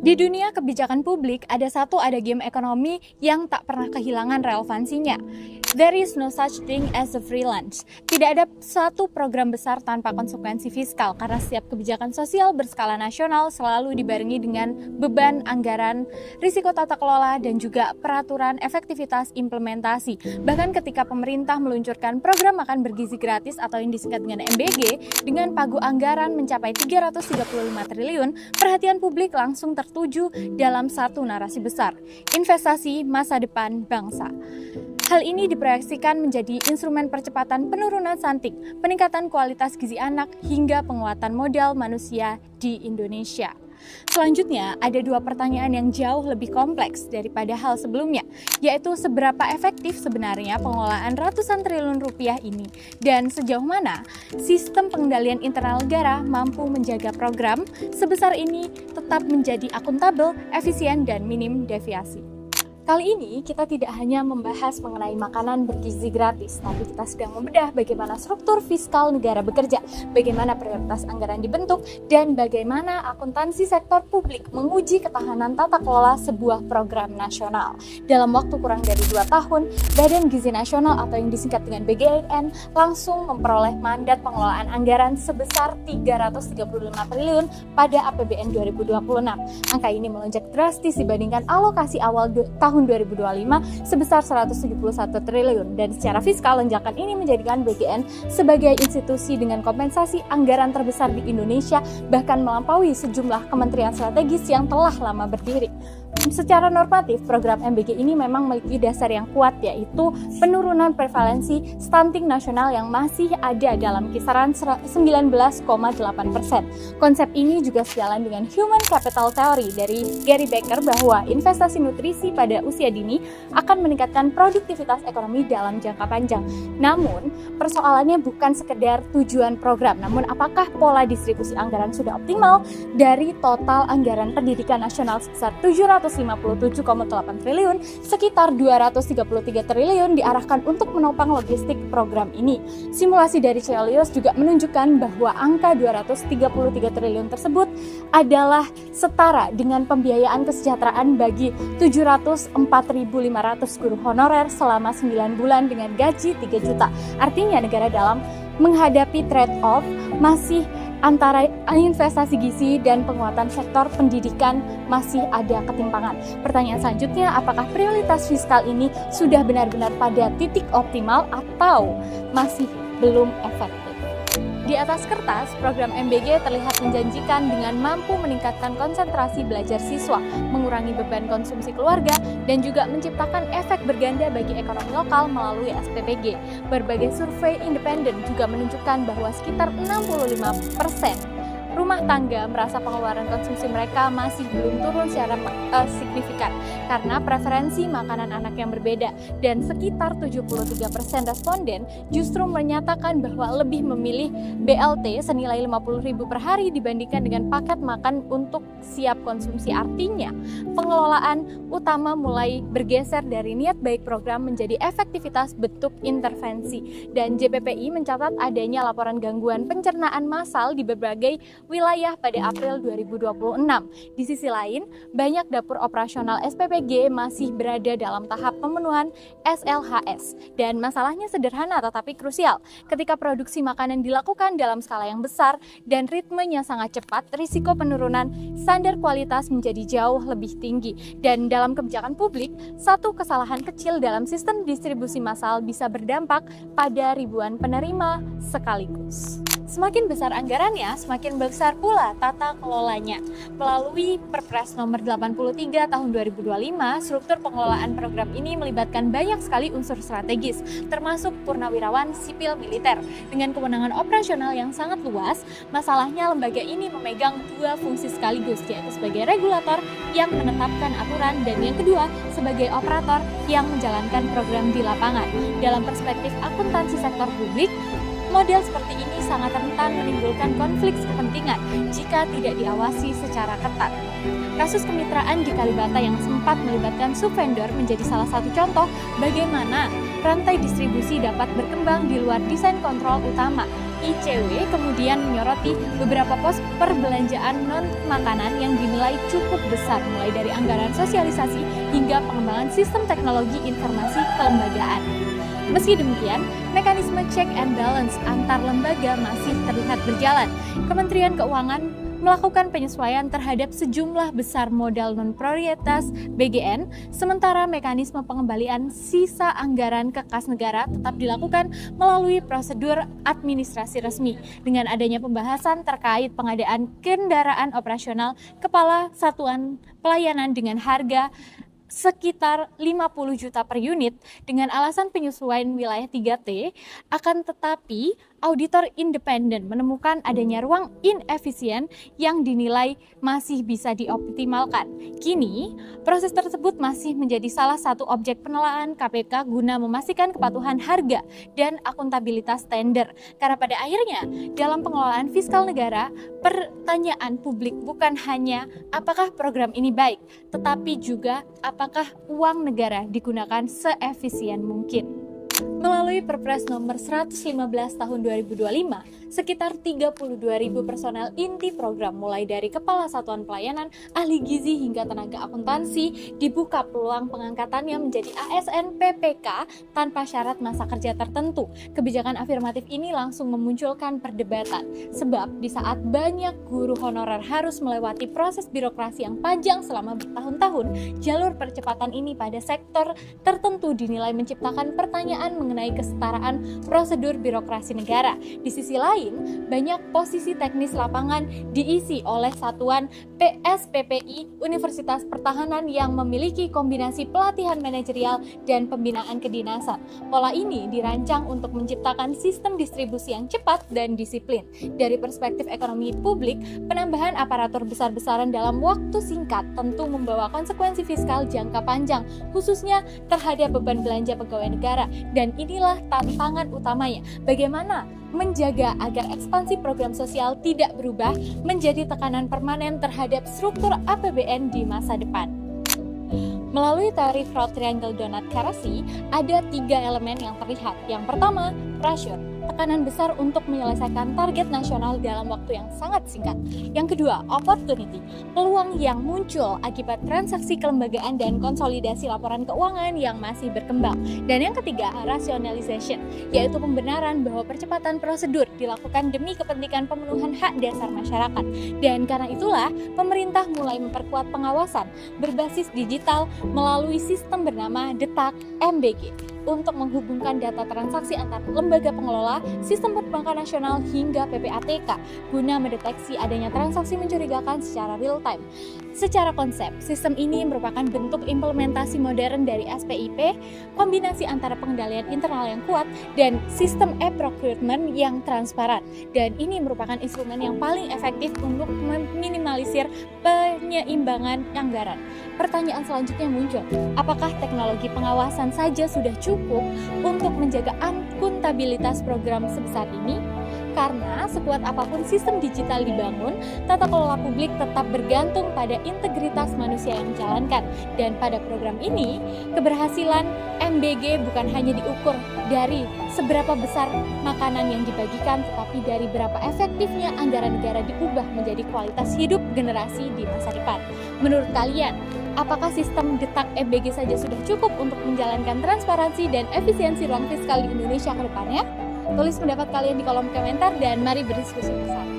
Di dunia kebijakan publik, ada satu adagium ekonomi yang tak pernah kehilangan relevansinya. There is no such thing as a free lunch. Tidak ada satu program besar tanpa konsekuensi fiskal, karena setiap kebijakan sosial berskala nasional selalu dibarengi dengan beban anggaran, risiko tata kelola, dan juga peraturan efektivitas implementasi. Bahkan ketika pemerintah meluncurkan program makan bergizi gratis atau yang disingkat dengan MBG, dengan pagu anggaran mencapai 335 triliun, perhatian publik langsung tertuju dalam satu narasi besar, investasi masa depan bangsa. Hal ini diproyeksikan menjadi instrumen percepatan penurunan stunting, peningkatan kualitas gizi anak, hingga penguatan modal manusia di Indonesia. Selanjutnya, ada dua pertanyaan yang jauh lebih kompleks daripada hal sebelumnya, yaitu seberapa efektif sebenarnya pengelolaan ratusan triliun rupiah ini, dan sejauh mana sistem pengendalian internal negara mampu menjaga program sebesar ini tetap menjadi akuntabel, efisien, dan minim deviasi. Kali ini kita tidak hanya membahas mengenai makanan bergizi gratis, tapi kita sedang membedah bagaimana struktur fiskal negara bekerja, bagaimana prioritas anggaran dibentuk, dan bagaimana akuntansi sektor publik menguji ketahanan tata kelola sebuah program nasional. Dalam waktu kurang dari 2 tahun, Badan Gizi Nasional atau yang disingkat dengan BGN langsung memperoleh mandat pengelolaan anggaran sebesar 335 triliun pada APBN 2026. Angka ini melonjak drastis dibandingkan alokasi awal tahun 2025 sebesar 171 triliun, dan secara fiskal lonjakan ini menjadikan BGN sebagai institusi dengan kompensasi anggaran terbesar di Indonesia, bahkan melampaui sejumlah kementerian strategis yang telah lama berdiri. Secara normatif, program MBG ini memang memiliki dasar yang kuat, yaitu penurunan prevalensi stunting nasional yang masih ada dalam kisaran 19,8%. Konsep ini juga sejalan dengan Human Capital Theory dari Gary Becker bahwa investasi nutrisi pada usia dini akan meningkatkan produktivitas ekonomi dalam jangka panjang. Namun, persoalannya bukan sekedar tujuan program, namun apakah pola distribusi anggaran sudah optimal. Dari total anggaran pendidikan nasional sebesar 757,8 triliun, sekitar 233 triliun diarahkan untuk menopang logistik program ini. Simulasi dari Celios juga menunjukkan bahwa angka 233 triliun tersebut adalah setara dengan pembiayaan kesejahteraan bagi 704.500 guru honorer selama 9 bulan dengan gaji 3 juta. Artinya negara dalam menghadapi trade-off masih antara investasi gizi dan penguatan sektor pendidikan masih ada ketimpangan. Pertanyaan selanjutnya, apakah prioritas fiskal ini sudah benar-benar pada titik optimal atau masih belum efektif? Di atas kertas, program MBG terlihat menjanjikan dengan mampu meningkatkan konsentrasi belajar siswa, mengurangi beban konsumsi keluarga, dan juga menciptakan efek berganda bagi ekonomi lokal melalui SPPG. Berbagai survei independen juga menunjukkan bahwa sekitar 65% rumah tangga merasa pengeluaran konsumsi mereka masih belum turun secara signifikan karena preferensi makanan anak yang berbeda, dan sekitar 73% responden justru menyatakan bahwa lebih memilih BLT senilai 50.000 per hari dibandingkan dengan paket makan untuk siap konsumsi. Artinya, pengelolaan utama mulai bergeser dari niat baik program menjadi efektivitas bentuk intervensi, dan JPPI mencatat adanya laporan gangguan pencernaan massal di berbagai wilayah pada April 2026. Di sisi lain, banyak dapur operasional SPPG masih berada dalam tahap pemenuhan SLHS, dan masalahnya sederhana tetapi krusial. Ketika produksi makanan dilakukan dalam skala yang besar dan ritmenya sangat cepat, risiko penurunan standar kualitas menjadi jauh lebih tinggi. Dan dalam kebijakan publik, satu kesalahan kecil dalam sistem distribusi massal bisa berdampak pada ribuan penerima sekaligus. Semakin besar anggarannya, semakin besar pula tata kelolanya. Melalui Perpres nomor 83 tahun 2025, struktur pengelolaan program ini melibatkan banyak sekali unsur strategis, termasuk purnawirawan sipil militer. Dengan kewenangan operasional yang sangat luas, masalahnya lembaga ini memegang dua fungsi sekaligus, yaitu sebagai regulator yang menetapkan aturan, dan yang kedua sebagai operator yang menjalankan program di lapangan. Dalam perspektif akuntansi sektor publik, model seperti ini sangat rentan menimbulkan konflik kepentingan jika tidak diawasi secara ketat. Kasus kemitraan di Kalibata yang sempat melibatkan subvendor menjadi salah satu contoh bagaimana rantai distribusi dapat berkembang di luar desain kontrol utama ICW kemudian menyoroti beberapa pos perbelanjaan non-makanan yang dinilai cukup besar, mulai dari anggaran sosialisasi hingga pengembangan sistem teknologi informasi kelembagaan. Meski demikian, mekanisme check and balance antar lembaga masih terlihat berjalan. Kementerian Keuangan melakukan penyesuaian terhadap sejumlah besar modal non-prioritas BGN, sementara mekanisme pengembalian sisa anggaran ke kas negara tetap dilakukan melalui prosedur administrasi resmi. Dengan adanya pembahasan terkait pengadaan kendaraan operasional kepala satuan pelayanan dengan harga sekitar 50 juta per unit dengan alasan penyesuaian wilayah 3T, akan tetapi auditor independen menemukan adanya ruang inefisien yang dinilai masih bisa dioptimalkan. Kini, proses tersebut masih menjadi salah satu objek penelaahan KPK guna memastikan kepatuhan harga dan akuntabilitas tender. Karena pada akhirnya, dalam pengelolaan fiskal negara, pertanyaan publik bukan hanya apakah program ini baik, tetapi juga apakah uang negara digunakan seefisien mungkin. Melalui Perpres nomor 115 tahun 2025, sekitar 32.000 personel inti program mulai dari Kepala Satuan Pelayanan, ahli gizi hingga tenaga akuntansi dibuka peluang pengangkatannya menjadi ASN PPK tanpa syarat masa kerja tertentu. Kebijakan afirmatif ini langsung memunculkan perdebatan, sebab di saat banyak guru honorer harus melewati proses birokrasi yang panjang selama bertahun-tahun, jalur percepatan ini pada sektor tertentu dinilai menciptakan pertanyaan mengenai kesetaraan prosedur birokrasi negara. Di sisi lain, banyak posisi teknis lapangan diisi oleh satuan PSPPI Universitas Pertahanan yang memiliki kombinasi pelatihan manajerial dan pembinaan kedinasan. Pola ini dirancang untuk menciptakan sistem distribusi yang cepat dan disiplin. Dari perspektif ekonomi publik, penambahan aparatur besar-besaran dalam waktu singkat tentu membawa konsekuensi fiskal jangka panjang, khususnya terhadap beban belanja pegawai negara. Dan inilah tantangan utamanya, bagaimana menjaga agar ekspansi program sosial tidak berubah menjadi tekanan permanen terhadap struktur APBN di masa depan. Melalui teori fraud triangle donut Karacy, ada 3 elemen yang terlihat. Yang pertama, pressure, tekanan besar untuk menyelesaikan target nasional dalam waktu yang sangat singkat. Yang kedua, opportunity, peluang yang muncul akibat transaksi kelembagaan dan konsolidasi laporan keuangan yang masih berkembang. Dan yang ketiga, rationalization, yaitu pembenaran bahwa percepatan prosedur dilakukan demi kepentingan pemenuhan hak dasar masyarakat. Dan karena itulah, pemerintah mulai memperkuat pengawasan berbasis digital melalui sistem bernama Detak MBG untuk menghubungkan data transaksi antar lembaga pengelola, sistem perbankan nasional hingga PPATK guna mendeteksi adanya transaksi mencurigakan secara real time. Secara konsep, sistem ini merupakan bentuk implementasi modern dari SPIP, kombinasi antara pengendalian internal yang kuat dan sistem e-procurement yang transparan. Dan ini merupakan instrumen yang paling efektif untuk meminimalisir penyeimbangan anggaran. Pertanyaan selanjutnya muncul, apakah teknologi pengawasan saja sudah cukup untuk menjaga akuntabilitas program sebesar ini? Karena sekuat apapun sistem digital dibangun, tata kelola publik tetap bergantung pada integritas manusia yang menjalankan. Dan pada program ini, keberhasilan MBG bukan hanya diukur dari seberapa besar makanan yang dibagikan, tetapi dari berapa efektifnya anggaran negara diubah menjadi kualitas hidup generasi di masa depan. Menurut kalian, apakah sistem Detak MBG saja sudah cukup untuk menjalankan transparansi dan efisiensi ruang fiskal di Indonesia ke depannya? Tulis pendapat kalian di kolom komentar dan mari berdiskusi bersama.